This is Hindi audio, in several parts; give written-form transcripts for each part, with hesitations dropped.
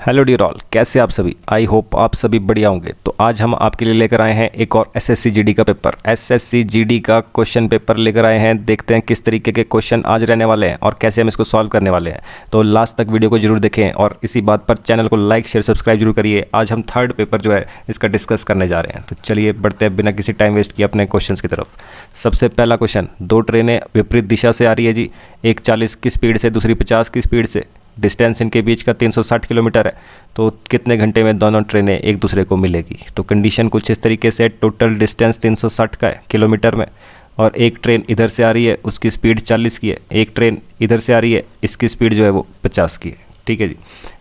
हेलो डियर ऑल, कैसे आप सभी। आई होप आप सभी बढ़िया होंगे। तो आज हम आपके लिए लेकर आए हैं एक और एसएससी जीडी का पेपर, एसएससी जीडी का क्वेश्चन पेपर लेकर आए हैं। देखते हैं किस तरीके के क्वेश्चन आज रहने वाले हैं और कैसे हम इसको सॉल्व करने वाले हैं। तो लास्ट तक वीडियो को जरूर देखें और इसी बात पर चैनल को लाइक शेयर सब्सक्राइब जरूर करिए। आज हम थर्ड पेपर जो है इसका डिस्कस करने जा रहे हैं। तो चलिए बढ़ते हैं बिना किसी टाइम वेस्ट किए अपने क्वेश्चन की तरफ। सबसे पहला क्वेश्चन, दो ट्रेनें विपरीत दिशा से आ रही है जी, एक 40 की स्पीड से दूसरी 50 की स्पीड से। डिस्टेंस इनके बीच का 360 किलोमीटर है। तो कितने घंटे में दोनों ट्रेनें एक दूसरे को मिलेगी। तो कंडीशन कुछ इस तरीके से, टोटल डिस्टेंस 360 का है किलोमीटर में, और एक ट्रेन इधर से आ रही है, उसकी स्पीड 40 की है। एक ट्रेन इधर से आ रही है, इसकी स्पीड जो है वो 50 की है। ठीक है जी।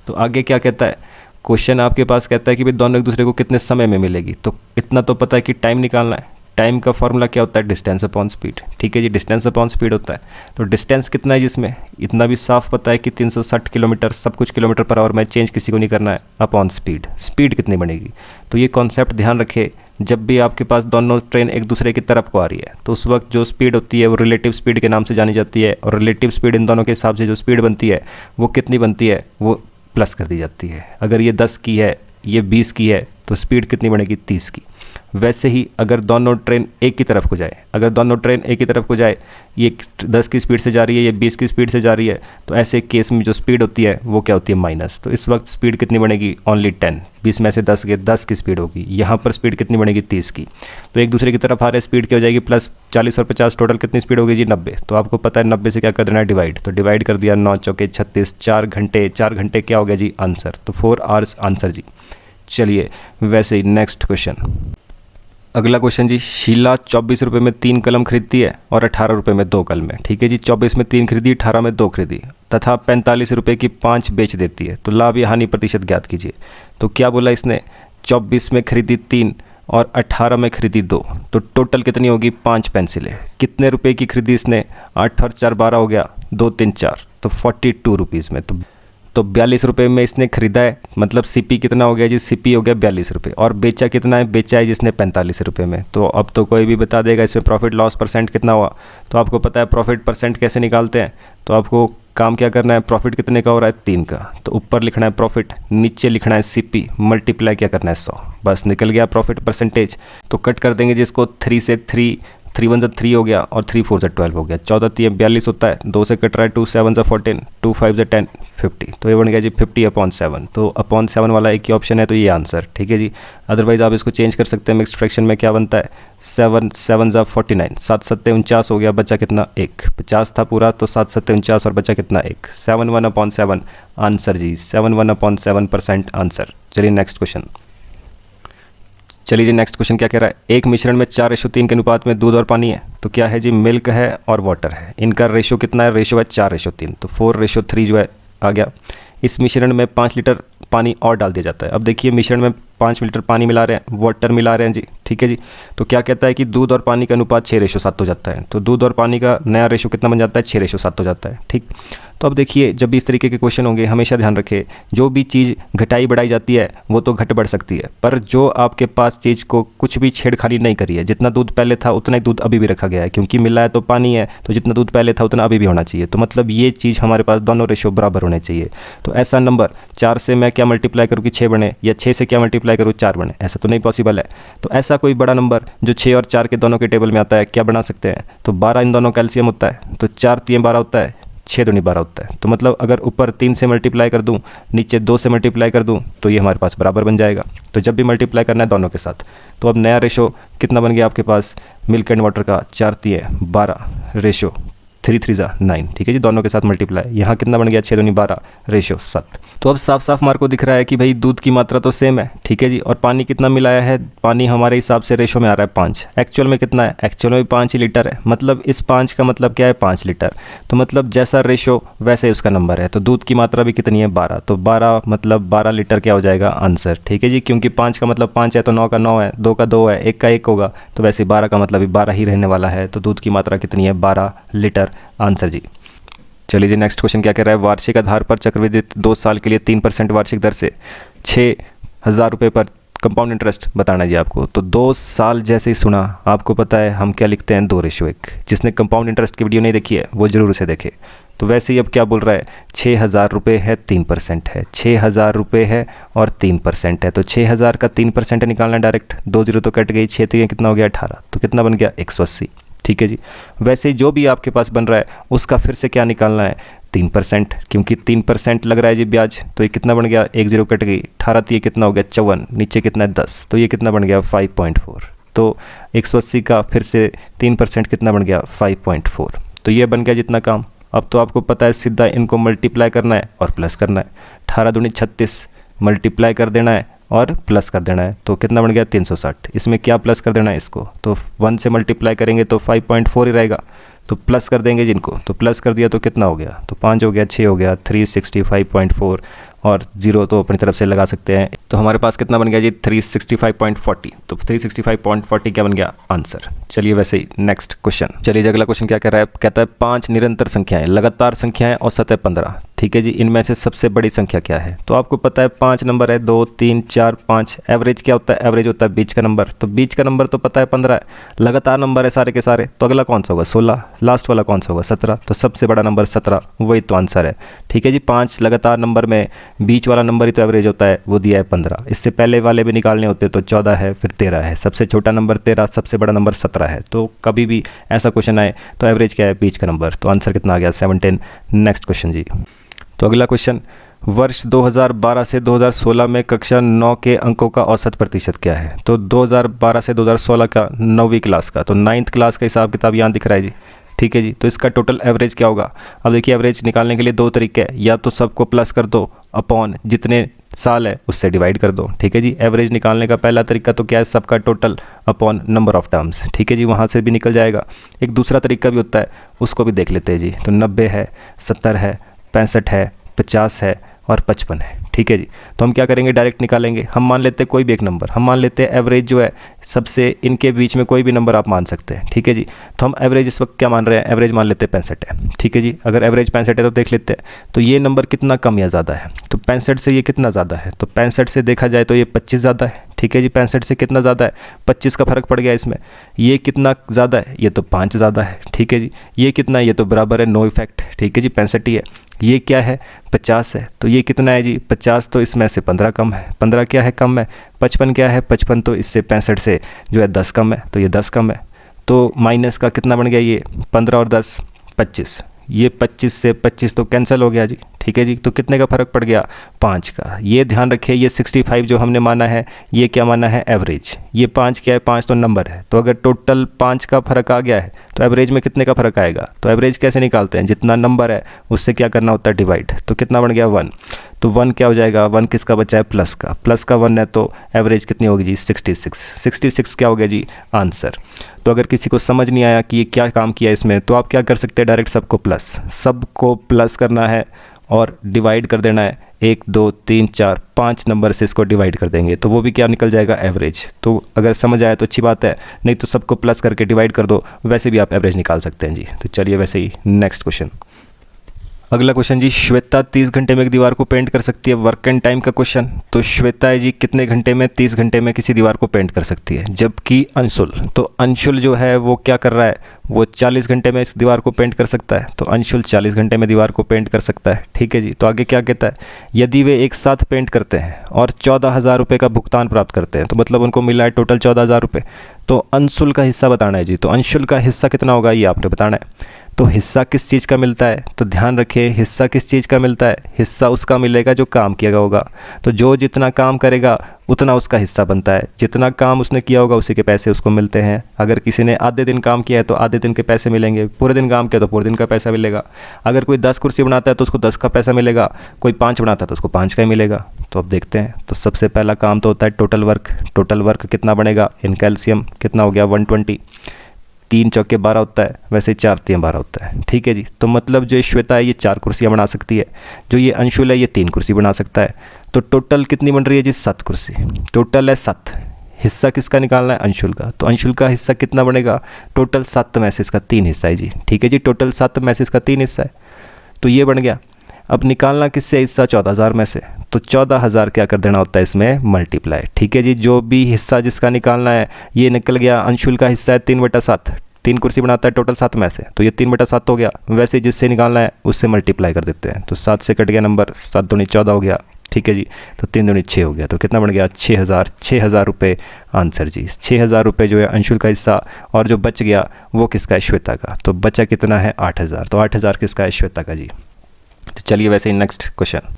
तो आगे क्या कहता है क्वेश्चन, आपके पास कहता है कि भाई दोनों एक दूसरे को कितने समय में मिलेगी। तो इतना तो पता है कि टाइम निकालना है। टाइम का फॉर्मूला क्या होता है, डिस्टेंस अपॉन स्पीड। ठीक है जी, डिस्टेंस अपॉन स्पीड होता है। तो डिस्टेंस कितना है जिसमें, इतना भी साफ पता है कि 360 किलोमीटर, सब कुछ किलोमीटर पर आवर में, चेंज किसी को नहीं करना है, अपॉन स्पीड। स्पीड कितनी बनेगी। तो ये कॉन्सेप्ट ध्यान रखे, जब भी आपके पास दोनों ट्रेन एक दूसरे की तरफ को आ रही है तो उस वक्त जो स्पीड होती है वो रिलेटिव स्पीड के नाम से जानी जाती है। और रिलेटिव स्पीड इन दोनों के हिसाब से जो स्पीड बनती है वो कितनी बनती है, वो प्लस कर दी जाती है। अगर ये 10 की है, ये 20 की है, तो स्पीड कितनी बनेगी, 30 की। वैसे ही अगर दोनों ट्रेन एक की तरफ को जाए, अगर दोनों ट्रेन एक की तरफ को जाए, ये 10 की स्पीड से जा रही है, ये 20 की स्पीड से जा रही है, तो ऐसे केस में जो स्पीड होती है वो क्या होती है, माइनस। तो इस वक्त स्पीड कितनी बनेगी, ओनली 10। 20 में से 10 की स्पीड होगी। यहाँ पर स्पीड कितनी बनेगी, 30 की। तो एक दूसरे की तरफ आ रहे, स्पीड क्या हो जाएगी, प्लस 40 और 50, टोटल कितनी स्पीड होगी जी, 90। तो आपको पता है 90 से क्या कर देना है, डिवाइड। तो डिवाइड कर दिया, 9 चौके 36, 4 घंटे। 4 घंटे क्या हो गया जी, आंसर। तो 4 आवर्स आंसर जी। चलिए वैसे ही नेक्स्ट क्वेश्चन, अगला क्वेश्चन जी। शीला 24 रुपये में 3 कलम खरीदती है और 18 रुपये में 2 कलमें। ठीक है जी, 24 में 3 खरीदी, 18 में 2 खरीदी, तथा 45 रुपये की 5 बेच देती है। तो लाभ या हानि प्रतिशत ज्ञात कीजिए। तो क्या बोला इसने, 24 में खरीदी 3 और 18 में खरीदी 2, तो टोटल कितनी होगी, 5 पेंसिलें। कितने रुपए की खरीदी इसने, 8 और 4 12 हो गया, 2 3 4, तो 42 रुपीज़ में। तो 42 रुपये में इसने खरीदा है, मतलब सीपी कितना हो गया जी, सीपी हो गया 42 रुपये। और बेचा कितना है, बेचा है जिसने 45 रुपये में। तो अब तो कोई भी बता देगा इसमें प्रॉफिट लॉस परसेंट कितना हुआ। तो आपको पता है प्रॉफिट परसेंट कैसे निकालते हैं। तो आपको काम क्या करना है, प्रॉफिट कितने का हो रहा है, 3 का। तो ऊपर लिखना है प्रॉफिट, नीचे लिखना है सीपी, मल्टीप्लाई क्या करना है 100, बस निकल गया प्रॉफिट परसेंटेज। तो कट कर देंगे जिसको, 3 से 3 1 3 हो गया और 3 4 12 हो गया। 14 3 42 होता है, 2 से कट रहा है, 2 7 14, 2 5 10 50। तो ये बन गया जी 50/7। तो अपॉन 7 वाला एक ही ऑप्शन है, तो ये आंसर। ठीक है जी। अदरवाइज आप इसको चेंज कर सकते हैं, मिक्स्ड फ्रैक्शन में क्या बनता है, 7 7 49, 7 7 49 हो गया, बचा कितना, 1। 50 था पूरा, तो 7 7 49 और बचा कितना, 1। 7 1/7 आंसर जी, 7 1/7% आंसर। चलिए नेक्स्ट क्वेश्चन। चलिए जी नेक्स्ट क्वेश्चन क्या कह रहा है, एक मिश्रण में 4:3 के अनुपात में दूध और पानी है। तो क्या है जी, मिल्क है और वाटर है। इनका रेशो कितना है, रेशो है 4:3, तो 4:3 जो है आ गया। इस मिश्रण में 5 लीटर पानी और डाल दिया जाता है। अब देखिए मिश्रण में 5 लीटर पानी मिला रहे हैं, वाटर मिला रहे हैं जी। ठीक है जी। तो क्या कहता है कि दूध और पानी का अनुपात 6:7 हो जाता है। तो दूध और पानी का नया रेशो कितना बन जाता है, 6:7 हो जाता है। ठीक। तो अब देखिए जब भी इस तरीके के क्वेश्चन होंगे, हमेशा ध्यान रखें, जो भी चीज़ घटाई बढ़ाई जाती है वो तो घट बढ़ सकती है, पर जो आपके पास चीज़ को कुछ भी छेड़खानी नहीं करी है, जितना दूध पहले था उतना ही दूध अभी भी रखा गया है, क्योंकि मिला है तो पानी है, तो जितना दूध पहले था उतना अभी भी होना चाहिए। तो मतलब ये चीज़ हमारे पास दोनों रेशो बराबर होने चाहिए। तो ऐसा नंबर 4 से मैं क्या मल्टीप्लाई करूँ कि 6 बने, या 6 से क्या मल्टीप्लाई करूँ 4 बने, ऐसा तो नहीं पॉसिबल है। तो ऐसा कोई बड़ा नंबर जो 6 और 4 के दोनों के टेबल में आता है, क्या बना सकते हैं, तो 12 इन दोनों कैल्शियम होता है। तो 4 3 12 होता है, 6 दूनी 12 होता है। तो मतलब अगर ऊपर 3 से मल्टीप्लाई कर दूं, नीचे 2 से मल्टीप्लाई कर दूं, तो ये हमारे पास बराबर बन जाएगा। तो जब भी मल्टीप्लाई करना है दोनों के साथ, तो अब नया रेशो कितना बन गया आपके पास, मिल्क एंड वाटर का 4 3 12 रेशो 3 3 9। ठीक है जी, दोनों के साथ मल्टीप्लाई। यहाँ कितना बन गया, 6 दूनी 12 रेशो 7। तो अब साफ साफ मार्क को दिख रहा है कि भाई दूध की मात्रा तो सेम है। ठीक है जी। और पानी कितना मिलाया है, पानी हमारे हिसाब से रेशो में आ रहा है 5। एक्चुअल में कितना है, एक्चुअल में 5 ही लीटर है। मतलब इस 5 का मतलब क्या है, 5 लीटर। तो मतलब जैसा रेशो वैसे ही उसका नंबर है। तो दूध की मात्रा भी कितनी है, 12। तो 12 मतलब 12 लीटर क्या हो जाएगा, आंसर। ठीक है जी। क्योंकि 5 का मतलब 5 है, तो 9 का 9 है, 2 का 2 है, 1 का 1 होगा, तो वैसे 12 का मतलब भी 12 ही रहने वाला है। तो दूध की मात्रा कितनी है, 12 लीटर, आंसर जी। चलिए जी नेक्स्ट क्वेश्चन क्या कह रहा है, वार्षिक आधार पर चक्रवृद्धि 2 साल के लिए 3% वार्षिक दर से 6,000 रुपये पर कंपाउंड इंटरेस्ट बताना है जी आपको। तो 2 साल जैसे ही सुना आपको पता है हम क्या लिखते हैं 2:1। जिसने कंपाउंड इंटरेस्ट की वीडियो नहीं देखी है वो ज़रूर उसे देखे। तो वैसे ही अब क्या बोल रहा है, 6,000 रुपये है 3% है, 6,000 रुपये है और 3% है। तो 6,000 का 3% निकालना डायरेक्ट, 2 जीरो तो कट गई, 6 3 कितना हो गया 18, तो कितना बन गया 180। ठीक है जी। वैसे ही जो भी आपके पास बन रहा है उसका फिर से क्या निकालना है 3%, क्योंकि 3% लग रहा है जी ब्याज। तो ये कितना बन गया, 1 जीरो कट गई, 18 तो ये कितना हो गया 54, नीचे कितना है 10, तो ये कितना बन गया 5.4। तो 180 का फिर से 3% कितना बन गया 5.4। तो ये बन गया जितना काम। अब तो आपको पता है सीधा इनको मल्टीप्लाई करना है और प्लस करना है। 18 दूनी 36, मल्टीप्लाई कर देना है और प्लस कर देना है। तो कितना बन गया 360। इसमें क्या प्लस कर देना है इसको, तो 1 से मल्टीप्लाई करेंगे तो 5.4 ही रहेगा। तो प्लस कर देंगे जिनको, तो प्लस कर दिया तो कितना हो गया, तो 5 हो गया, 6 हो गया, 365.4 और 0 तो अपनी तरफ से लगा सकते हैं। तो हमारे पास कितना बन गया जी 365.40। तो 365.40 क्या बन गया आंसर। चलिए वैसे ही नेक्स्ट क्वेश्चन। चलिए अगला क्वेश्चन क्या कह रहा है, कहता है 5 निरंतर संख्याएं, लगातार संख्याएं, औसत है 15। ठीक है जी। इनमें से सबसे बड़ी संख्या क्या है। तो आपको पता है 5 नंबर है, 2 3 4 5। एवरेज क्या होता है, एवरेज होता है बीच का नंबर। तो बीच का नंबर तो पता है 15 है, लगातार नंबर है सारे के सारे, तो अगला कौन सा होगा 16, लास्ट वाला कौन सा होगा 17। तो सबसे बड़ा नंबर 17, वही तो आंसर है। ठीक है जी। 5 लगातार नंबर में बीच वाला नंबर ही तो एवरेज होता है, वो दिया है 15। इससे पहले वाले भी निकालने होते तो 14 है, फिर 13 है, सबसे छोटा नंबर 13, सबसे बड़ा नंबर 17 है। तो कभी भी ऐसा क्वेश्चन आए तो एवरेज क्या है बीच का नंबर। तो आंसर कितना आ गया 17। नेक्स्ट क्वेश्चन जी। तो अगला क्वेश्चन, वर्ष 2012 से 2016 में कक्षा 9 के अंकों का औसत प्रतिशत क्या है। तो 2012 से 2016 का 9वीं क्लास का, तो 9th क्लास का हिसाब किताब यहाँ दिख रहा है जी। ठीक है जी। तो इसका टोटल एवरेज क्या होगा। अब देखिए एवरेज निकालने के लिए 2 तरीके हैं, या तो सबको प्लस कर दो अपॉन जितने साल है उससे डिवाइड कर दो। ठीक है जी। एवरेज निकालने का पहला तरीका तो क्या है, सबका total upon number of terms. ठीक है जी, वहाँ से भी निकल जाएगा। एक दूसरा तरीका भी होता है, उसको भी देख लेते हैं जी। तो 90 है, 70 है, 65 है, 50 है और 55 है। ठीक है जी। तो हम क्या करेंगे, डायरेक्ट निकालेंगे। हम मान लेते हैं कोई भी एक नंबर, हम मान लेते हैं एवरेज जो है सबसे इनके बीच में कोई भी नंबर आप मान सकते हैं। ठीक है जी। तो हम एवरेज इस वक्त क्या मान रहे हैं, एवरेज मान लेते हैं 65 है। ठीक है जी। अगर एवरेज 65 है तो देख लेते हैं तो ये नंबर कितना कम या ज़्यादा है। तो 65 से ये कितना ज़्यादा है, तो 65 से देखा जाए तो ये 25 ज़्यादा है। ठीक है जी। 65 से कितना ज़्यादा है, 25 का फर्क पड़ गया इसमें। ये कितना ज़्यादा है, ये तो 5 ज़्यादा है। ठीक है जी। ये कितना है, ये तो बराबर है, नो इफेक्ट। ठीक है जी। 65 ही है। ये क्या है 50 है, तो ये कितना है जी 50, तो इसमें से 15 कम है। 15 क्या है कम है, 55 क्या है 55, तो इससे 65 से जो है 10 कम है, तो ये 10 कम है। तो माइनस का कितना बन गया, ये 15 और 10 25, ये 25 से 25 तो कैंसिल हो गया जी। ठीक है जी। तो कितने का फ़र्क पड़ गया 5 का। ये ध्यान रखिए, ये 65 जो हमने माना है ये क्या माना है एवरेज। ये 5 क्या है, 5 तो नंबर है। तो अगर टोटल 5 का फ़र्क आ गया है तो एवरेज में कितने का फ़र्क आएगा। तो एवरेज कैसे निकालते हैं, जितना नंबर है उससे क्या करना होता है डिवाइड। तो कितना बन गया 1, तो 1 क्या हो जाएगा, 1 किसका बचा है प्लस का, प्लस का 1 है तो एवरेज कितनी होगी जी 66। 66 क्या हो गया जी आंसर। तो अगर किसी को समझ नहीं आया कि ये क्या काम किया इसमें, तो आप क्या कर सकते हैं, डायरेक्ट सबको प्लस करना है और डिवाइड कर देना है। 1 2 3 4 5 नंबर से इसको डिवाइड कर देंगे तो वो भी क्या निकल जाएगा एवरेज। तो अगर समझ आया तो अच्छी बात है, नहीं तो सबको प्लस करके डिवाइड कर दो, वैसे भी आप एवरेज निकाल सकते हैं जी। तो चलिए वैसे ही नेक्स्ट क्वेश्चन। अगला क्वेश्चन जी, श्वेता 30 घंटे में एक दीवार को पेंट कर सकती है, वर्क एंड टाइम का क्वेश्चन। तो श्वेता है जी कितने घंटे में, 30 घंटे में किसी दीवार को पेंट कर सकती है। जबकि अंशुल, तो अंशुल जो है वो क्या कर रहा है, वो 40 घंटे में इस दीवार को पेंट कर सकता है। तो अंशुल 40 घंटे में दीवार को पेंट कर सकता है। ठीक है जी। तो आगे क्या कहता है, यदि वे एक साथ पेंट करते हैं और 14,000 रुपये का भुगतान प्राप्त करते हैं, तो मतलब उनको मिला है टोटल 14,000 रुपये। तो अंशुल का हिस्सा बताना है जी। तो अंशुल का हिस्सा कितना होगा ये आपने बताना है। तो हिस्सा किस चीज़ का मिलता है, तो ध्यान रखिए हिस्सा किस चीज़ का मिलता है, हिस्सा उसका मिलेगा जो काम किया होगा। तो जो जितना काम करेगा उतना उसका हिस्सा बनता है, जितना काम उसने किया होगा उसी के पैसे उसको मिलते हैं। अगर किसी ने आधे दिन काम किया है तो आधे दिन के पैसे मिलेंगे, पूरे दिन काम किया तो पूरे दिन का पैसा मिलेगा। अगर कोई 10 कुर्सी बनाता है तो उसको 10 का पैसा मिलेगा, कोई 5 बनाता है तो उसको 5 का ही मिलेगा। तो अब देखते हैं। तो सबसे पहला काम तो होता है टोटल वर्क। टोटल वर्क कितना बनेगा, इन कैल्शियम कितना हो गया 120, 3 चौके 12 होता है, वैसे 4 3 12 होता है। ठीक है जी। तो मतलब जो श्वेता है ये 4 कुर्सियाँ बना सकती है, जो ये अंशुल है ये 3 कुर्सी बना सकता है। तो टोटल कितनी बन रही है जी 7 कुर्सी, टोटल है 7। हिस्सा किसका निकालना है, अंशुल का। तो अंशुल का हिस्सा कितना बनेगा, टोटल 7 में से इसका 3 हिस्सा है जी। ठीक है जी। टोटल 7 में से इसका 3 हिस्सा है, तो ये बन गया। अब निकालना किससे हिस्सा 14,000 में से, तो 14,000 क्या कर देना होता है इसमें मल्टीप्लाई। ठीक है जी, जो भी हिस्सा जिसका निकालना है, ये निकल गया अंशुल का हिस्सा है 3/7, 3 कुर्सी बनाता है टोटल 7 में से, तो ये 3/7 हो गया। वैसे जिससे निकालना है उससे मल्टीप्लाई कर देते हैं, तो 7 से कट गया नंबर, 7 दूनी 14 हो गया। ठीक है जी, तो 3 दूनी 6 हो गया, तो कितना बन गया 6,000 रुपये आंसर जी। 6,000 रुपये जो है अंशुल का हिस्सा, और जो बच गया वो किसका है, श्वेता का। तो बचा कितना है 8,000, तो 8,000 किसका है, श्वेता का जी। तो चलिए वैसे ही नेक्स्ट क्वेश्चन।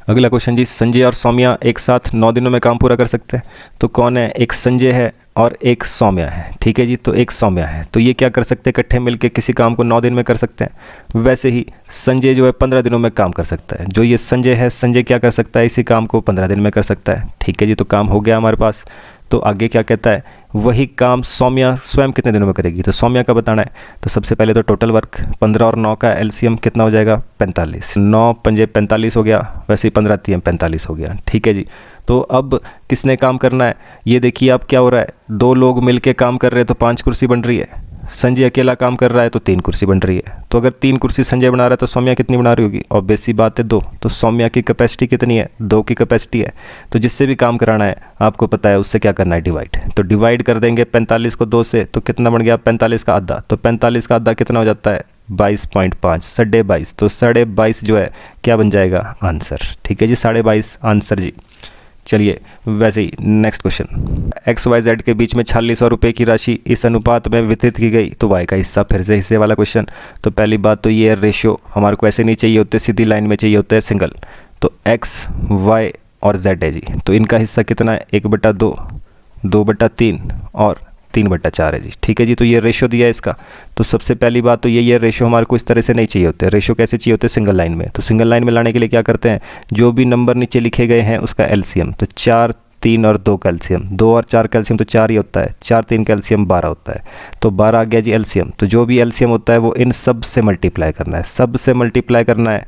अगला क्वेश्चन जी, संजय और सौम्या एक साथ 9 दिनों में काम पूरा कर सकते हैं। तो कौन है, एक संजय है और एक सौम्या है। ठीक है जी, तो एक सौम्या है, तो ये क्या कर सकते हैं, इकट्ठे मिलकर किसी काम को 9 दिन में कर सकते हैं। वैसे ही संजय जो है 15 दिनों में काम कर सकता है। जो ये संजय है, संजय क्या कर सकता है, इसी काम को 15 दिन में कर सकता है। ठीक है जी, तो काम हो गया हमारे पास। तो आगे क्या कहता है, वही काम सौम्या स्वयं कितने दिनों में करेगी, तो सौम्या का बताना है। तो सबसे पहले तो टोटल वर्क 15 और 9 का एलसीएम कितना हो जाएगा, 45। 9 पंजे 45 हो गया, वैसे ही 15 3 45 हो गया। ठीक है जी, तो अब किसने काम करना है, ये देखिए अब क्या हो रहा है, 2 लोग मिलके काम कर रहे हैं तो 5 कुर्सी बन रही है। संजय अकेला काम कर रहा है तो 3 कुर्सी बन रही है। तो अगर 3 कुर्सी संजय बना रहा है तो सौम्या कितनी बना रही होगी, ऑब्वियस सी बात है 2। तो सौम्या की कैपेसिटी कितनी है, 2 की कैपेसिटी है। तो जिससे भी काम कराना है आपको पता है उससे क्या करना है, डिवाइड। तो डिवाइड कर देंगे 45 को 2 से, तो कितना बन गया 45 का आधा। तो 45 का आधा कितना हो जाता है 22.5, 22.5। तो 22.5 जो है क्या बन जाएगा आंसर। ठीक है जी, 22.5 आंसर जी। चलिए वैसे ही नेक्स्ट क्वेश्चन, XYZ के बीच में 4600 रुपये की राशि इस अनुपात में वितरित की गई, तो Y का हिस्सा। फिर से हिस्से वाला क्वेश्चन। तो पहली बात तो ये है रेशियो, हमारे को ऐसे नहीं चाहिए होते, सीधी लाइन में चाहिए होता है सिंगल। तो X Y और Z है जी, तो इनका हिस्सा कितना है 1/2, 2/3 और 3/4 है जी। ठीक है जी, तो ये रेशियो दिया है इसका। तो सबसे पहली बात तो ये रेशियो हमारे को इस तरह से नहीं चाहिए होते। रेशियो कैसे चाहिए होते, सिंगल लाइन में। तो सिंगल लाइन में लाने के लिए क्या करते हैं, जो भी नंबर नीचे लिखे गए हैं उसका एलसीएम। तो 4 3 और 2 का एलसीएम, 2 और 4 का एलसीएम तो 4 ही होता है, 4 3 का एलसीएम 12 होता है। तो 12 आ गया जी एलसीएम। तो जो भी एलसीएम होता है वो इन सब से मल्टीप्लाई करना है, सब से मल्टीप्लाई करना है।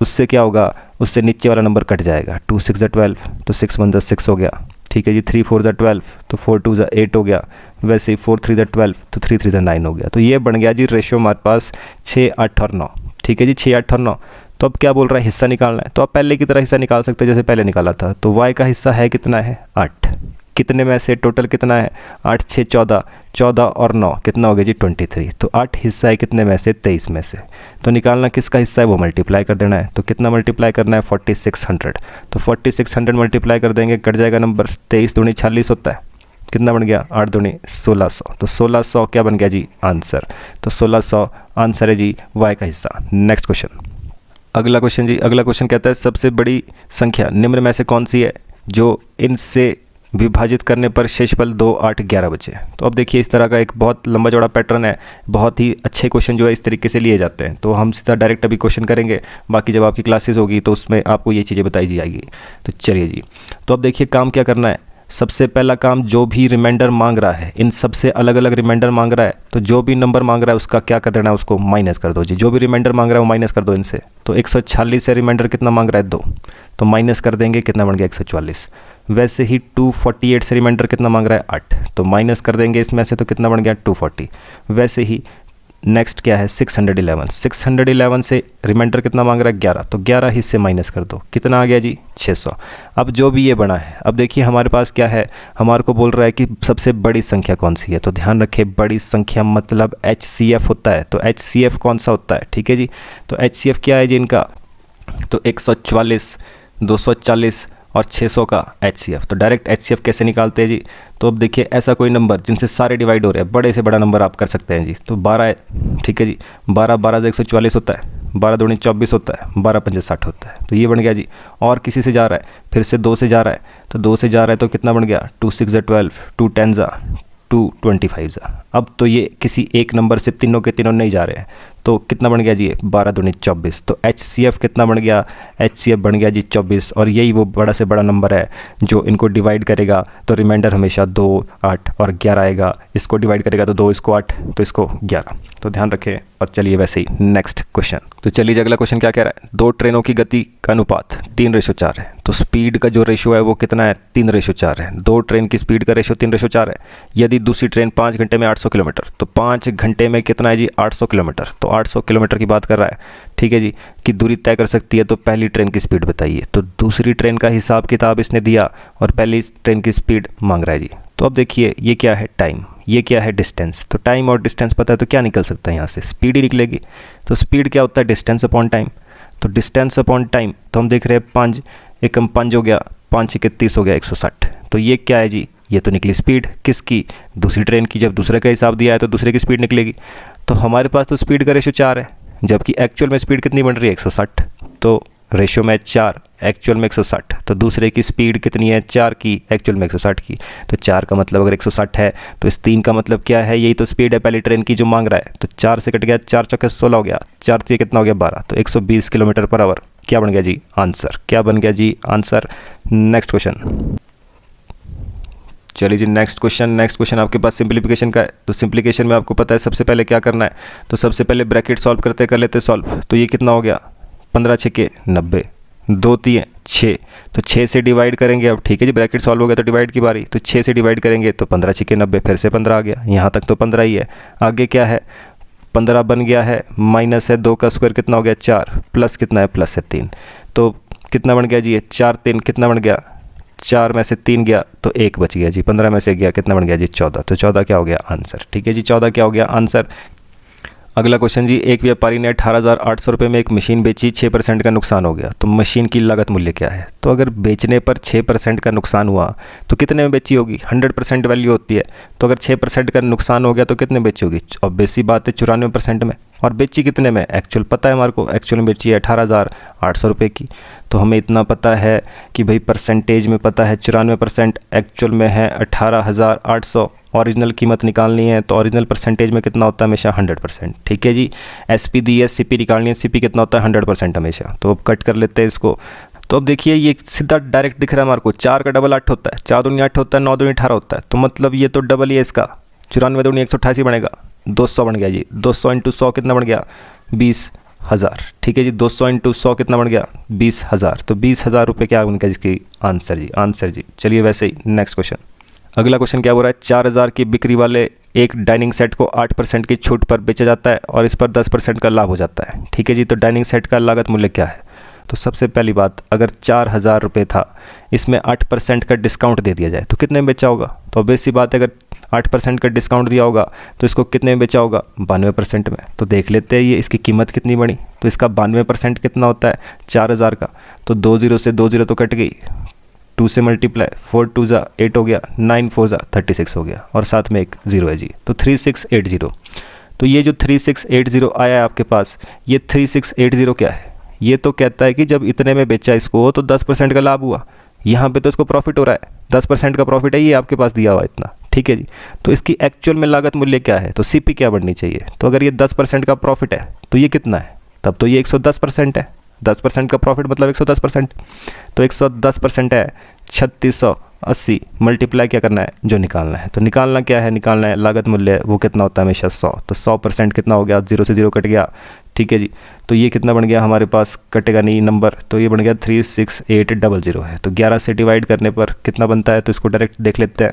उससे क्या होगा, उससे नीचे वाला नंबर कट जाएगा। 2 6 12, तो 6 1 6 हो गया। ठीक है जी, 3 4 12, तो 4 2 8 हो गया। वैसे ही 4 3 12, तो 3 3 9 हो गया। तो ये बन गया जी रेशियो हमारे पास 6 8 और 9। ठीक है जी, 6 8 और 9। तो अब क्या बोल रहा है, हिस्सा निकालना है। तो आप पहले की तरह हिस्सा निकाल सकते हैं जैसे पहले निकाला था। तो Y का हिस्सा है कितना है 8, कितने में से टोटल कितना है 8 6 14, 14 और 9 कितना हो गया जी 23। तो 8 हिस्सा है कितने में से 23 में से। तो निकालना किसका हिस्सा है वो मल्टीप्लाई कर देना है। तो कितना मल्टीप्लाई करना है 4600। तो 4600 मल्टीप्लाई कर देंगे, कट जाएगा नंबर। 23 दूनी 46 होता है, कितना बन गया 8 दूनी 1600। तो 1600 क्या बन गया जी आंसर। तो 1600 आंसर है जी Y का हिस्सा। नेक्स्ट क्वेश्चन, अगला क्वेश्चन जी। अगला क्वेश्चन कहता है सबसे बड़ी संख्या निम्न में से कौन सी है जो इनसे विभाजित करने पर शेषफल 2 8 11 बचे। तो अब देखिए इस तरह का एक बहुत लंबा चौड़ा पैटर्न है, बहुत ही अच्छे क्वेश्चन जो है इस तरीके से लिए जाते हैं। तो हम सीधा डायरेक्ट अभी क्वेश्चन करेंगे, बाकी जब आपकी क्लासेस होगी तो उसमें आपको ये चीज़ें बताई जाएगी। तो चलिए जी, तो अब देखिए काम क्या करना है। सबसे पहला काम, जो भी रिमाइंडर मांग रहा है, इन सबसे अलग अलग रिमाइंडर मांग रहा है, तो जो भी नंबर मांग रहा है उसका क्या कर देना है, उसको माइनस कर दो जी। जो भी रिमाइंडर मांग रहा है वो माइनस कर दो इनसे। तो 146 से रिमाइंडर कितना मांग रहा है 2, तो माइनस कर देंगे, कितना बन गया 144। वैसे ही 248 से रिमाइंडर कितना मांग रहा है 8, तो माइनस कर देंगे इसमें से, तो कितना बन गया 240। वैसे ही नेक्स्ट क्या है 611, 611 से रिमाइंडर कितना मांग रहा है 11, तो 11 हिस्से माइनस कर दो, कितना आ गया जी 600। अब जो भी ये बना है, अब देखिए हमारे पास क्या है, हमारे को बोल रहा है कि सबसे बड़ी संख्या कौन सी है। तो ध्यान रखें, बड़ी संख्या मतलब HCF होता है। तो HCF कौन सा होता है, ठीक है जी। तो HCF क्या है जी इनका, तो 144, 240 और 600 का HCF। तो डायरेक्ट HCF कैसे निकालते हैं जी। तो अब देखिए ऐसा कोई नंबर जिनसे सारे डिवाइड हो रहे हैं, बड़े से बड़ा नंबर आप कर सकते हैं जी। तो 12 है, ठीक है जी। 12 से 144 होता है, 12 दूनी 24 होता है, 12 पंजे 60 होता है। तो ये बन गया जी। और किसी से जा रहा है, फिर से 2 से जा रहा है, तो 2 से जा रहा है तो कितना बन गया 2 6 12, 2 10 2 25। अब तो ये किसी एक नंबर से तीनों के तीनों नहीं जा रहे हैं, तो कितना बन गया जी 12 दूनी 24। तो HCF कितना बन गया, HCF बन गया जी 24। और यही वो बड़ा से बड़ा नंबर है जो इनको डिवाइड करेगा। तो रिमाइंडर हमेशा 2 8 और 11 आएगा। इसको डिवाइड करेगा तो 2 इसको 8, तो इसको 11। तो ध्यान रखें। और चलिए वैसे ही नेक्स्ट क्वेश्चन। तो चलिए अगला क्वेश्चन क्या कह रहा है, 2 ट्रेनों की गति का अनुपात 3:4 है। तो स्पीड का जो रेशियो है वो कितना है 3:4 है। 2 ट्रेन की स्पीड का रेशियो 3:4 है। यदि दूसरी ट्रेन 5 घंटे में 800 किलोमीटर, तो 5 घंटे में कितना है जी 800 किलोमीटर। तो 800 किलोमीटर की बात कर रहा है, ठीक है जी, कि दूरी तय कर सकती है, तो पहली ट्रेन की स्पीड बताइए। तो दूसरी ट्रेन का हिसाब किताब इसने दिया और पहली ट्रेन की स्पीड मांग रहा है जी। तो अब देखिए ये क्या है टाइम, ये क्या है डिस्टेंस। तो टाइम और डिस्टेंस पता है तो क्या निकल सकता है यहाँ से, स्पीड ही निकलेगी। तो स्पीड क्या होता है, डिस्टेंस अपॉन टाइम। तो डिस्टेंस अपॉन टाइम तो हम देख रहे हैं 5 एकम 5 हो गया, 5 एक 30 हो गया 160। तो ये क्या है जी, ये तो निकली स्पीड किसकी, दूसरी ट्रेन की। जब दूसरे का हिसाब दिया है तो दूसरे की स्पीड निकलेगी। तो हमारे पास तो स्पीड का रेशो 4 है, जबकि एक्चुअल में स्पीड कितनी बन रही है 160। तो रेशो में 4, एक्चुअल में 160। तो दूसरे की स्पीड कितनी है 4 की, एक्चुअल में 160 की। तो 4 का मतलब अगर 160 है तो इस 3 का मतलब क्या है, यही तो स्पीड है पहली ट्रेन की जो मांग रहा है। तो 4 से कट गया, 4 चौके 16 हो गया, 4 से कितना हो गया 12, तो 120 किलोमीटर पर आवर। क्या बन गया जी आंसर, क्या बन गया जी आंसर। नेक्स्ट क्वेश्चन, चलिए जी नेक्स्ट क्वेश्चन आपके पास सिंप्लीफिकेशन का है। तो सिंप्लीफिकेशन में आपको पता है सबसे पहले क्या करना है, तो सबसे पहले ब्रैकेट सॉल्व कर लेते सॉल्व। तो ये कितना हो गया, 15 छके 90, 2 3 6। तो 6 से डिवाइड करेंगे अब, ठीक है जी, ब्रैकेट सॉल्व हो गया तो डिवाइड की बारी। तो 6 से डिवाइड करेंगे तो 15 छके 90, फिर से 15 आ गया, यहाँ तक तो 15 ही है। आगे क्या है, 15 बन गया है, माइनस है 2 का स्क्वायर कितना हो गया 4, प्लस कितना है, प्लस है 3। तो कितना बन गया जी, ये 4 3 कितना बन गया, 4 में से 3 गया तो 1 बच गया जी, 15 में से गया कितना बन गया जी 14। तो 14 क्या हो गया आंसर, ठीक है जी, 14 क्या हो गया आंसर। अगला क्वेश्चन जी, एक व्यापारी ने 18,800 रुपये में एक मशीन बेची, 6% का नुकसान हो गया, तो मशीन की लागत मूल्य क्या है। तो अगर बेचने पर 6% का नुकसान हुआ तो कितने में बेची होगी, 100% वैल्यू होती है। तो अगर 6% का नुकसान हो गया तो कितने बेची होगी, ऑब्वियस सी बात है 94% में। और बेची कितने में, एक्चुअल पता है हमारे को, एक्चुअल में बेची है 18,800 रुपये की। तो हमें इतना पता है कि भाई परसेंटेज में पता है 94%, एक्चुअल में है 18,800। ओरिजिनल कीमत निकालनी है तो ओरिजिनल परसेंटेज में कितना होता है हमेशा 100%, ठीक है जी। एसपी दी है, सीपी निकालनी है, सीपी कितना होता है 100% हमेशा। तो अब कट कर लेते हैं इसको। तो अब देखिए ये सीधा डायरेक्ट दिख रहा है हमारे को, 4 का डबल 8 होता है, 4 दूनी 8 होता है, 9 दूनी 18 होता है। तो मतलब ये तो डबल ही है इसका, 94 दूनी 188 बनेगा, 200 बन गया जी। 200 इंटू 100 कितना बन गया, 20,000, ठीक है जी। 200 इंटू 100 कितना बन गया, 20,000। तो 20,000 रुपये क्या उनका जिसकी आंसर जी, आंसर जी। चलिए वैसे ही नेक्स्ट क्वेश्चन, अगला क्वेश्चन क्या हो रहा है, 4,000 की बिक्री वाले एक डाइनिंग सेट को 8% की छूट पर बेचा जाता है और इस पर 10% का लाभ हो जाता है, ठीक है जी। तो डाइनिंग सेट का लागत मूल्य क्या है। तो सबसे पहली बात, अगर 4,000 रुपये था, इसमें 8% का डिस्काउंट दे दिया जाए तो कितने में बेचा होगा। तो बेसी बात है, अगर 8% का डिस्काउंट दिया होगा तो इसको कितने में बेचा होगा, 92% में। तो देख लेते हैं ये इसकी कीमत कितनी बनी। तो इसका 92% कितना होता है 4,000 का। तो 2 0 से 2 0 तो कट गई, 2 से मल्टीप्लाई, 4 2 जा 8 हो गया, 9 4 जा 36 हो गया, और साथ में एक 0 है जी। तो 3680। तो ये जो 3680 आया है आपके पास, ये 3680 क्या है, ये तो कहता है कि जब इतने में बेचा इसको तो 10% का लाभ हुआ। यहाँ पे तो इसको प्रॉफिट हो रहा है, 10% का प्रॉफिट है, ये आपके पास दिया हुआ इतना, ठीक है जी। तो इसकी एक्चुअल में लागत मूल्य क्या है, तो सीपी क्या बढ़नी चाहिए। तो अगर ये 10% का प्रॉफिट है तो ये कितना है, तब तो ये 110% है। 10% का प्रॉफिट मतलब 110%। तो 110% है 3680, मल्टीप्लाई क्या करना है, जो निकालना है। तो निकालना क्या है, निकालना है लागत मूल्य, वो कितना होता है हमेशा 100। तो 100% कितना हो गया, 0 से 0 कट गया, ठीक है जी। तो ये कितना बन गया हमारे पास, कटेगा नहीं नंबर, तो ये बन गया 36800 है। तो 11 से डिवाइड करने पर कितना बनता है, तो इसको डायरेक्ट देख लेते हैं।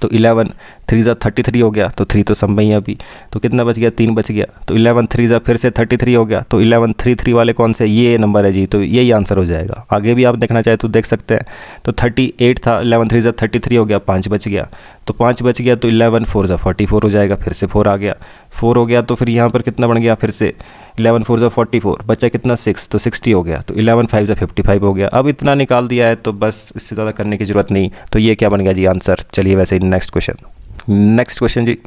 तो 11 3 जा 33 हो गया, तो 3 तो सब में ही अभी, तो कितना बच गया, 3 बच गया। तो 11 3 जा फिर से 33 हो गया, तो 1133 वाले कौन से, ये नंबर है जी। तो यही आंसर हो जाएगा। आगे भी आप देखना चाहे तो देख सकते हैं। तो 38 था, 11 3 जा 33 हो गया, 5 बच गया। तो 5 बच गया तो 11 4 जा 44 हो जाएगा, फिर से 4 आ गया, 4 हो गया। तो फिर यहाँ पर कितना बन गया, फिर से 11 4 जा 44, बचा कितना 6, तो 60 हो गया। तो 11 5 जा 55 हो गया। अब इतना निकाल दिया है तो बस, इससे ज़्यादा करने की ज़रूरत नहीं। तो ये क्या बन गया जी आंसर। चलिए वैसे ही नेक्स्ट क्वेश्चन जी,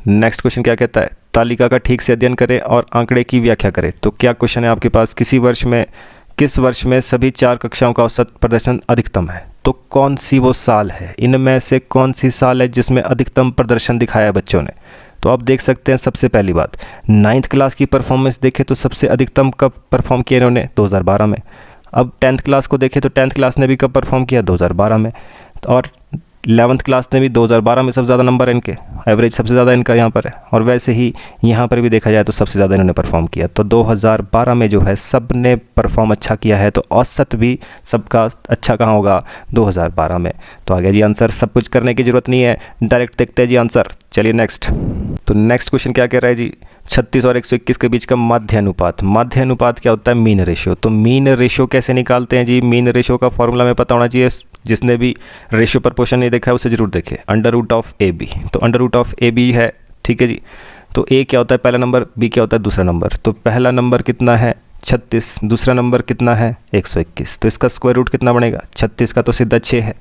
नेक्स्ट क्वेश्चन क्या कहता है, तालिका का ठीक से अध्ययन करें और आंकड़े की व्याख्या करें। तो क्या क्वेश्चन है आपके पास, किस वर्ष में सभी 4 कक्षाओं का औसत प्रदर्शन अधिकतम है। तो कौन सी वो साल है, इनमें से कौन सी साल है जिसमें अधिकतम प्रदर्शन दिखाया है बच्चों ने। तो आप देख सकते हैं, सबसे पहली बात 9th क्लास की परफॉर्मेंस देखें तो सबसे अधिकतम कब परफॉर्म किया इन्होंने, 2012 में। अब 10th क्लास को देखें तो 10th क्लास ने भी कब परफॉर्म किया, 2012 में। और 11th क्लास ने भी 2012 में सबसे ज़्यादा नंबर है इनके, एवरेज सबसे ज़्यादा इनका यहाँ पर है। और वैसे ही यहाँ पर भी देखा जाए तो सबसे ज़्यादा इन्होंने परफॉर्म किया। तो 2012 में जो है सब ने परफॉर्म अच्छा किया है, तो औसत भी सबका अच्छा कहाँ होगा, 2012 में। तो आ गया जी आंसर, सब कुछ करने की ज़रूरत नहीं है, डायरेक्ट देखते हैं जी आंसर। चलिए नेक्स्ट। तो नेक्स्ट क्वेश्चन क्या कह रहा है जी, 36 और 121 के बीच का माध्य अनुपात। माध्य अनुपात क्या होता है, मीन रेशियो। तो मीन रेशियो कैसे निकालते हैं जी, मीन रेशियो का फॉर्मूला में पता होना चाहिए, जिसने भी रेशियो प्रपोर्शन नहीं देखा है उसे जरूर देखे, under root of A B. तो under root of A B है, ठीक है जी। तो ए क्या होता है पहला नंबर, बी क्या होता है दूसरा नंबर। तो पहला नंबर कितना है 36, दूसरा नंबर कितना है 121। तो इसका स्क्वायर रूट कितना बनेगा, 36 का तो सीधा 6 है,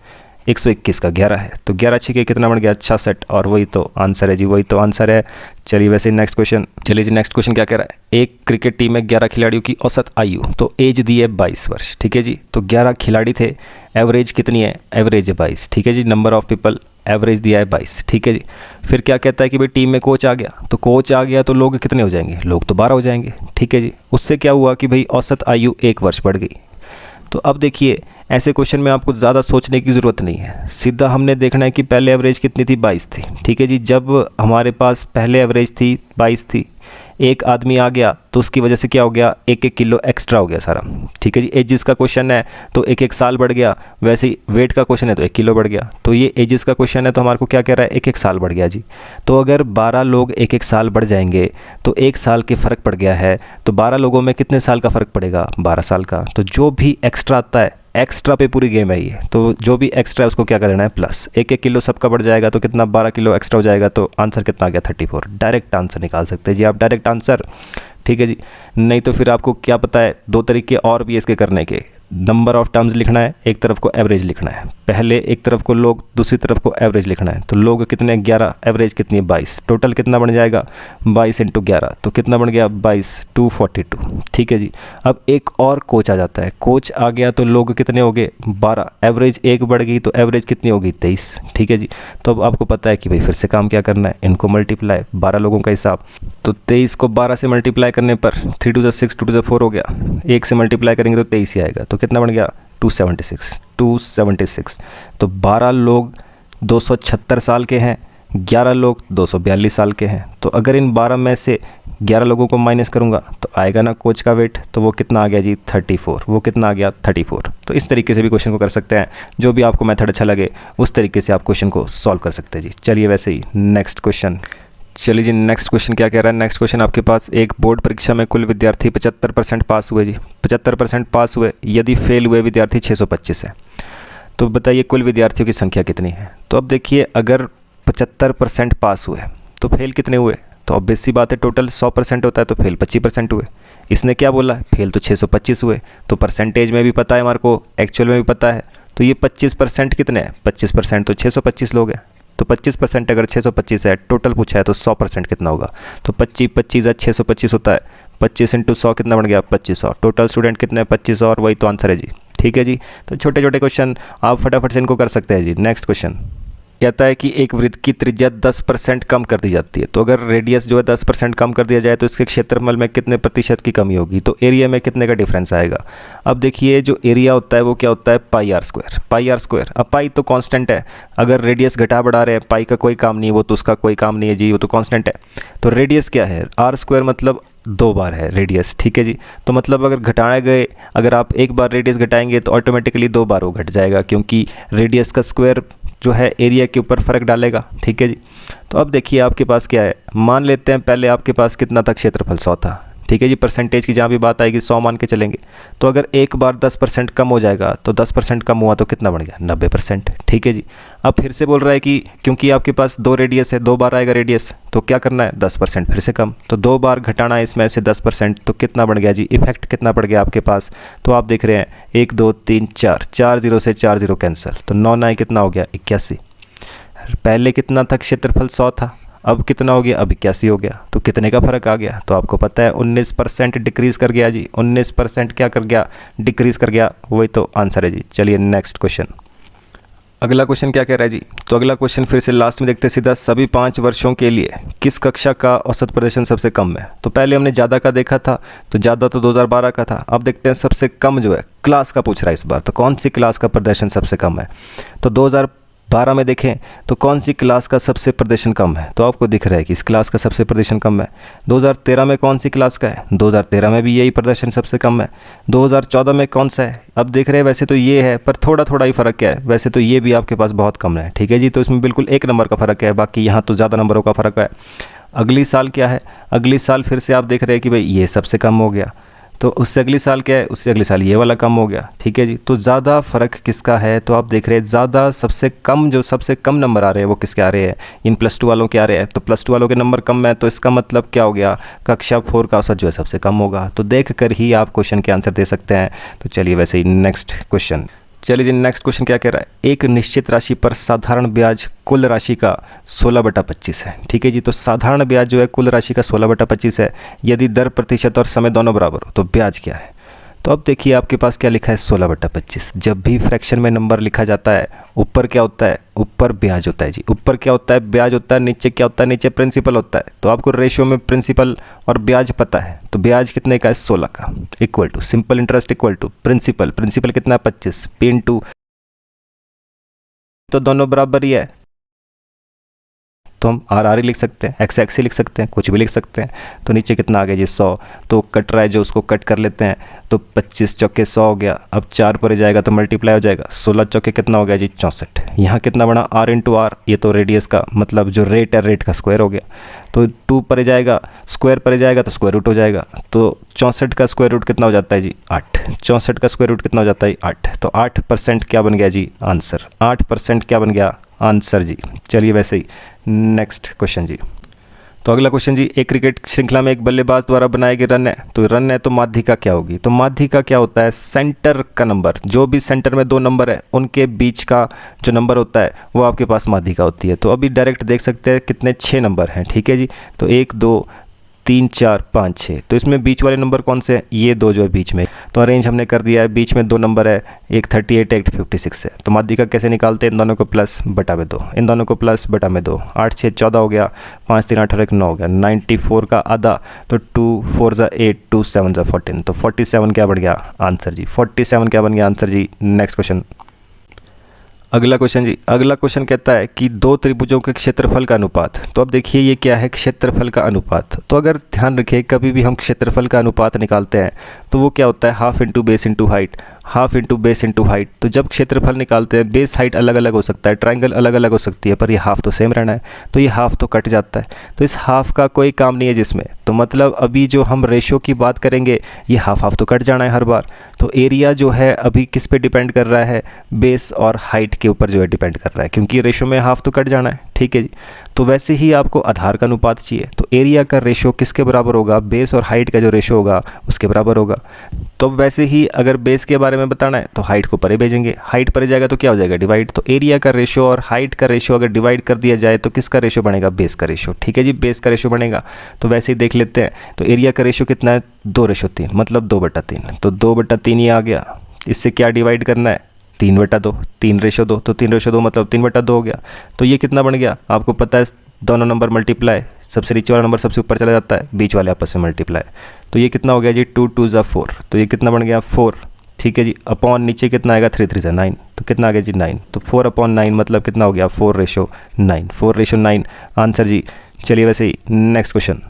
121 का 11 है, तो 11 6 कितना बन गया 66, और वही तो आंसर है जी, वही तो आंसर है। चलिए वैसे नेक्स्ट क्वेश्चन, चलिए जी नेक्स्ट क्वेश्चन क्या कह रहा है, एक क्रिकेट टीम में 11 खिलाड़ियों की औसत आयु, तो एज दी है 22 वर्ष, ठीक है जी। तो 11 खिलाड़ी थे, एवरेज कितनी है, एवरेज है 22, ठीक है जी। नंबर ऑफ पीपल एवरेज दिया है 22, ठीक है जी। फिर क्या कहता है कि भाई टीम में कोच आ गया, तो कोच आ गया तो लोग कितने हो जाएंगे, लोग तो 12 हो जाएंगे, ठीक है जी। उससे क्या हुआ कि भाई औसत आयु 1 वर्ष बढ़ गई। तो अब देखिए ऐसे क्वेश्चन में आपको ज़्यादा सोचने की ज़रूरत नहीं है, सीधा हमने देखना है कि पहले एवरेज कितनी थी 22 थी, ठीक है जी। जब हमारे पास पहले एवरेज थी 22 थी, एक आदमी आ गया तो उसकी वजह से क्या हो गया, 1-1 किलो एक्स्ट्रा हो गया सारा, ठीक है जी। एजिस का क्वेश्चन है तो 1-1 साल बढ़ गया, वैसे ही वेट का क्वेश्चन है तो 1 किलो बढ़ गया। तो ये एजिस का क्वेश्चन है तो हमारे को क्या कह रहा है, 1-1 साल बढ़ गया जी। तो अगर 12 लोग 1-1 साल बढ़ जाएंगे तो 1 साल के फ़र्क पड़ गया है, तो 12 लोगों में कितने साल का फ़र्क पड़ेगा, 12 साल का। तो जो भी एक्स्ट्रा आता है, एक्स्ट्रा पे पूरी गेम है ये, तो जो भी एक्स्ट्रा है उसको क्या कर देना है प्लस, 1-1 किलो सबका बढ़ जाएगा तो कितना 12 किलो एक्स्ट्रा हो जाएगा, तो आंसर कितना आ गया 34। डायरेक्ट आंसर निकाल सकते हैं जी आप, डायरेक्ट आंसर, ठीक है जी। नहीं तो फिर आपको क्या पता है, 2 तरीके और भी इसके करने के, नंबर ऑफ टर्म्स लिखना है, एक तरफ को एवरेज लिखना है, पहले एक तरफ को लोग दूसरी तरफ को एवरेज लिखना है। तो लोग कितने 11, एवरेज कितनी है 22, टोटल कितना बन जाएगा 22 × 11, तो कितना बन गया 22, 242, ठीक है जी। अब एक और कोच आ जाता है, कोच आ गया तो लोग कितने हो गए 12, एवरेज 1 बढ़ गई तो एवरेज कितनी होगी 23, ठीक है जी। तो अब आपको पता है कि भाई फिर से काम क्या करना है, इनको मल्टीप्लाई, 12 लोगों का हिसाब, तो 23 को 12 से मल्टीप्लाई करने पर 3 × 6 2 × 4 हो गया, 1 से मल्टीप्लाई करेंगे तो 23 ही आएगा, तो कितना बन गया 276। तो 12 लोग 276 साल के हैं, 11 लोग 242 साल के हैं। तो अगर इन 12 में से 11 लोगों को माइनस करूंगा तो आएगा ना कोच का वेट, तो वो कितना आ गया जी 34, वो कितना आ गया 34। तो इस तरीके से भी क्वेश्चन को कर सकते हैं, जो भी आपको मेथड अच्छा लगे उस तरीके से आप क्वेश्चन को सॉल्व कर सकते हैं जी। चलिए वैसे ही नेक्स्ट क्वेश्चन, चलिए जी नेक्स्ट क्वेश्चन क्या कह रहा है, नेक्स्ट क्वेश्चन आपके पास, एक बोर्ड परीक्षा में कुल विद्यार्थी 75% पास हुए जी, 75% पास हुए, यदि फेल हुए विद्यार्थी 625 है। तो बताइए कुल विद्यार्थियों की संख्या कितनी है। तो अब देखिए अगर 75% पास हुए तो फेल कितने हुए, तो ऑब्वियस सी बात है टोटल 100% होता है तो फेल 25% हुए। इसने क्या बोला, फेल तो 625 हुए, तो परसेंटेज में भी पता है हमारे को, एक्चुअल में भी पता है, तो ये 25% कितने हैं, 25% तो 625 लोग हैं। तो 25% अगर 625 है, टोटल पूछा है तो 100% कितना होगा, तो 25 है 625 होता है, 25 × 100 कितना बन गया 2500, टोटल स्टूडेंट कितने 2500, और वही तो आंसर है जी, ठीक है जी। तो छोटे छोटे क्वेश्चन आप फटाफट से इनको कर सकते हैं जी। नेक्स्ट क्वेश्चन कहता है कि एक वृत्त की त्रिज्या 10% कम कर दी जाती है, तो अगर रेडियस जो है 10% कम कर दिया जाए तो इसके क्षेत्रफल में कितने प्रतिशत की कमी होगी, तो एरिया में कितने का डिफरेंस आएगा। अब देखिए जो एरिया होता है वो क्या होता है πr²। अब पाई तो कांस्टेंट है, अगर रेडियस घटा बढ़ा रहे हैं पाई का कोई काम नहीं है, वो तो उसका कोई काम नहीं है जी, वो तो कांस्टेंट है। तो रेडियस क्या है, r² मतलब 2 बार है रेडियस, ठीक है जी। तो मतलब अगर घटाए गए, अगर आप एक बार रेडियस घटाएंगे तो ऑटोमेटिकली 2 बार वो घट जाएगा, क्योंकि रेडियस का स्क्वायर जो है एरिया के ऊपर फ़र्क डालेगा, ठीक है जी। तो अब देखिए आपके पास क्या है, मान लेते हैं पहले आपके पास कितना था क्षेत्रफल 100 था, ठीक है जी। परसेंटेज की जहाँ भी बात आएगी 100 मान के चलेंगे, तो अगर एक बार 10% कम हो जाएगा तो 10% कम हुआ तो कितना बढ़ गया 90%, ठीक है जी। अब फिर से बोल रहा है कि क्योंकि आपके पास 2 रेडियस है, 2 बार आएगा रेडियस, तो क्या करना है 10% फिर से कम, तो 2 बार घटाना है इसमें से 10%, तो कितना बढ़ गया जी, इफेक्ट कितना पड़ गया आपके पास। तो आप देख रहे हैं 1 2 3 4, 4 0 से 4 0 कैंसिल, तो 9 9 कितना हो गया 81। पहले कितना था क्षेत्रफल 100 था, अब कितना हो गया, अब 81 हो गया, तो कितने का फ़र्क आ गया, तो आपको पता है 19% डिक्रीज़ कर गया जी, 19% क्या कर गया, डिक्रीज़ कर गया, वही तो आंसर है जी। चलिए नेक्स्ट क्वेश्चन, अगला क्वेश्चन क्या कह रहा है जी। तो अगला क्वेश्चन फिर से लास्ट में देखते हैं सीधा, सभी 5 वर्षों के लिए किस कक्षा का औसत प्रदर्शन सबसे कम है। तो पहले हमने ज़्यादा का देखा था, तो ज़्यादा तो 2012 का था, अब देखते हैं सबसे कम जो है क्लास का पूछ रहा है इस बार, तो कौन सी क्लास का प्रदर्शन सबसे कम है। तो 2012 में देखें तो कौन सी क्लास का सबसे प्रदर्शन कम है, तो आपको दिख रहा है कि इस क्लास का सबसे प्रदर्शन कम है। 2013 में कौन सी क्लास का है, 2013 में भी यही प्रदर्शन सबसे कम है। 2014 में कौन सा है, अब देख रहे हैं वैसे तो ये है, पर थोड़ा थोड़ा ही फ़र्क है, वैसे तो ये भी आपके पास बहुत कम है, ठीक है जी। तो इसमें बिल्कुल 1 नंबर का फ़र्क है, बाकी यहाँ तो ज़्यादा नंबरों का फ़र्क है। अगली साल क्या है, अगली साल फिर से आप देख रहे हैं कि भाई ये सबसे कम हो गया, तो उससे अगली साल क्या है, उससे अगले साल ये वाला कम हो गया। ठीक है जी, तो ज़्यादा फ़र्क किसका है, तो आप देख रहे हैं ज़्यादा सबसे कम, जो सबसे कम नंबर आ रहे हैं वो किसके आ रहे हैं, इन +2 वालों के आ रहे हैं। तो +2 वालों के नंबर कम है, तो इसका मतलब क्या हो गया, कक्षा 4 का औसत जो है सबसे कम होगा। तो देख कर ही आप क्वेश्चन के आंसर दे सकते हैं। तो चलिए वैसे ही नेक्स्ट क्वेश्चन, चलिए जी नेक्स्ट क्वेश्चन क्या कह रहा है, एक निश्चित राशि पर साधारण ब्याज कुल राशि का 16/25 है। ठीक है जी, तो साधारण ब्याज जो है कुल राशि का 16/25 है। यदि दर, प्रतिशत और समय दोनों बराबर हो तो ब्याज क्या है। तो अब देखिए आपके पास क्या लिखा है, 16/25। जब भी फ्रैक्शन में नंबर लिखा जाता है ऊपर क्या होता है, ऊपर ब्याज होता है जी। ऊपर क्या होता है, ब्याज होता है, नीचे क्या होता है, नीचे प्रिंसिपल होता है। तो आपको रेशियो में प्रिंसिपल और ब्याज पता है, तो ब्याज कितने का है, 16 का, equal to simple interest equal to principal, principal कितना है 25, P इंटू, तो दोनों बराबर ही है, तो हम आर ही लिख सकते हैं, एक्स ही लिख सकते हैं, कुछ भी लिख सकते हैं। तो नीचे कितना आ गया जी 100, तो कट रहा है जो उसको कट कर लेते हैं, तो 25 चौके 100 हो गया। अब 4 पर जाएगा तो मल्टीप्लाई हो जाएगा, 16 चौके कितना हो गया जी 64। यहाँ कितना बना, आर इंटू आर, ये तो रेडियस का मतलब जो रेट है, रेट का स्क्वायर हो गया। तो 2 पर जाएगा, स्क्वायर पर जाएगा तो स्क्वायर रूट हो जाएगा। तो 64 का स्क्वायर रूट कितना हो जाता है जी 8, 64 का स्क्वायर रूट कितना हो जाता है 8। तो 8% क्या बन गया जी आंसर, 8% क्या बन गया आंसर जी। चलिए वैसे ही नेक्स्ट क्वेश्चन जी, तो अगला क्वेश्चन जी, एक क्रिकेट श्रृंखला में एक बल्लेबाज द्वारा बनाए गए रन है, तो रन है तो माध्यिका क्या होगी। तो माध्यिका क्या होता है, सेंटर का नंबर, जो भी सेंटर में 2 नंबर है उनके बीच का जो नंबर होता है वो आपके पास माध्यिका होती है। तो अभी डायरेक्ट देख सकते हैं कितने 6 नंबर हैं। ठीक है जी, तो 1 2 3 4 5 6, तो इसमें बीच वाले नंबर कौन से हैं, ये 2 जो है बीच में। तो अरेंज हमने कर दिया है, बीच में 2 नंबर है, एक 38 एक 56 है। तो माध्यिका कैसे निकालते हैं, इन दोनों को प्लस बटा में 2, इन दोनों को प्लस बटा में 2, 8 6 14 हो गया, 5 3 8 1 9 हो गया, 94 का आधा, तो 2 4 ज़ा 8, 2 7 ज़ा 14, तो 47 क्या बन गया आंसर जी, 47 क्या बन गया आंसर जी। नेक्स्ट क्वेश्चन, अगला क्वेश्चन जी, अगला क्वेश्चन कहता है कि 2 त्रिभुजों के क्षेत्रफल का अनुपात। तो अब देखिए ये क्या है, क्षेत्रफल का अनुपात। तो अगर ध्यान रखिए कभी भी हम क्षेत्रफल का अनुपात निकालते हैं तो वो क्या होता है, half into base into height, half into base into height. तो जब क्षेत्रफल निकालते हैं बेस हाइट अलग अलग हो सकता है, ट्रायंगल अलग अलग हो सकती है, पर ये हाफ तो सेम रहना है, तो ये हाफ तो कट जाता है। तो इस हाफ का कोई काम नहीं है जिसमें, तो मतलब अभी जो हम रेशियो की बात करेंगे ये हाफ हाफ तो कट जाना है हर बार। तो एरिया जो है अभी किस पे डिपेंड कर रहा है, बेस और हाइट के ऊपर जो है डिपेंड कर रहा है, क्योंकि रेशियो में हाफ तो कट जाना है। ठीक है जी, तो वैसे ही आपको आधार का अनुपात चाहिए, तो एरिया का रेशियो किसके बराबर होगा, बेस और हाइट का जो रेशियो होगा उसके बराबर होगा। तो वैसे ही अगर बेस के बारे में बताना है तो हाइट को परे भेजेंगे, हाइट परे जाएगा तो क्या हो जाएगा डिवाइड। तो एरिया का रेशियो और हाइट का रेशियो अगर डिवाइड कर दिया जाए तो किसका रेशियो बनेगा, बेस का रेशियो। ठीक है जी, बेस का रेशियो बनेगा। तो वैसे ही देख लेते हैं, तो एरिया का रेशियो कितना है, 2:3, मतलब 2/3। तो 2/3 ये आ गया, इससे क्या डिवाइड करना है, 3/2, 3:2, तो 3:2 मतलब 3/2 हो गया। तो ये कितना बन गया, आपको पता है दोनों नंबर मल्टीप्लाई, सबसे नीचे वाला नंबर सबसे ऊपर चला जाता है, बीच वाले आपस में मल्टीप्लाई। तो ये कितना हो गया जी, 2 2 ज़ा 4, तो ये कितना बन गया 4। ठीक है जी, अपॉन नीचे कितना आएगा, 3 3 ज़ा 9, तो कितना आ गया जी 9। तो 4/9 मतलब कितना हो गया, 4:9, 4:9 आंसर जी। चलिए वैसे ही नेक्स्ट क्वेश्चन,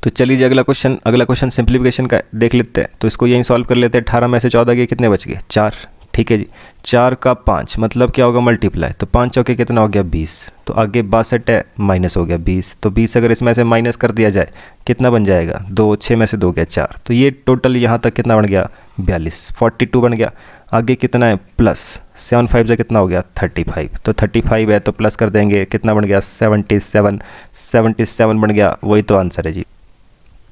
तो चलिए जी अगला क्वेश्चन सिंप्लीफिकेशन का देख लेते हैं। तो इसको यहीं सॉल्व कर लेते हैं, 18 में से 14 गए, कितने बच गए, 4। ठीक है जी, 4 का 5 मतलब क्या होगा, मल्टीप्लाई, तो 5 चौके कितना हो गया 20, तो आगे 62 है, माइनस हो गया 20, तो 20 अगर इसमें से माइनस कर दिया जाए कितना बन जाएगा, 2, 6 में से 2 गया 4, तो ये टोटल यहाँ तक कितना बन गया 42, 42 बन गया। आगे कितना है प्लस 7 5 से कितना हो गया 35, तो 35 है तो प्लस कर देंगे, कितना बन गया 77 बन गया, वही तो आंसर है जी।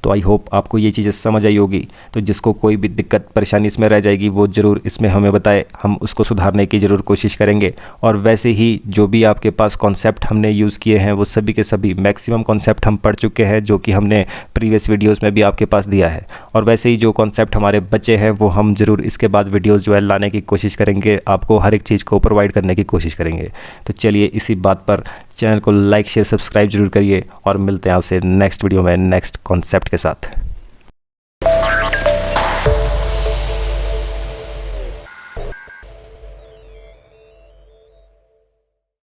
तो आई होप आपको ये चीज़ें समझ आई होगी। तो जिसको कोई भी दिक्कत परेशानी इसमें रह जाएगी वो ज़रूर इसमें हमें बताए, हम उसको सुधारने की ज़रूर कोशिश करेंगे। और वैसे ही जो भी आपके पास कॉन्सेप्ट हमने यूज़ किए हैं वो सभी के सभी मैक्सिमम कॉन्सेप्ट हम पढ़ चुके हैं, जो कि हमने प्रीवियस वीडियोज़ में भी आपके पास दिया है। और वैसे ही जो कॉन्सेप्ट हमारे बचे हैं वो हम ज़रूर इसके बाद वीडियोज़ जो है लाने की कोशिश करेंगे, आपको हर एक चीज़ को प्रोवाइड करने की कोशिश करेंगे। तो चलिए इसी बात पर चैनल को लाइक शेयर सब्सक्राइब जरूर करिए और मिलते हैं आपसे नेक्स्ट वीडियो में नेक्स्ट कॉन्सेप्ट के साथ।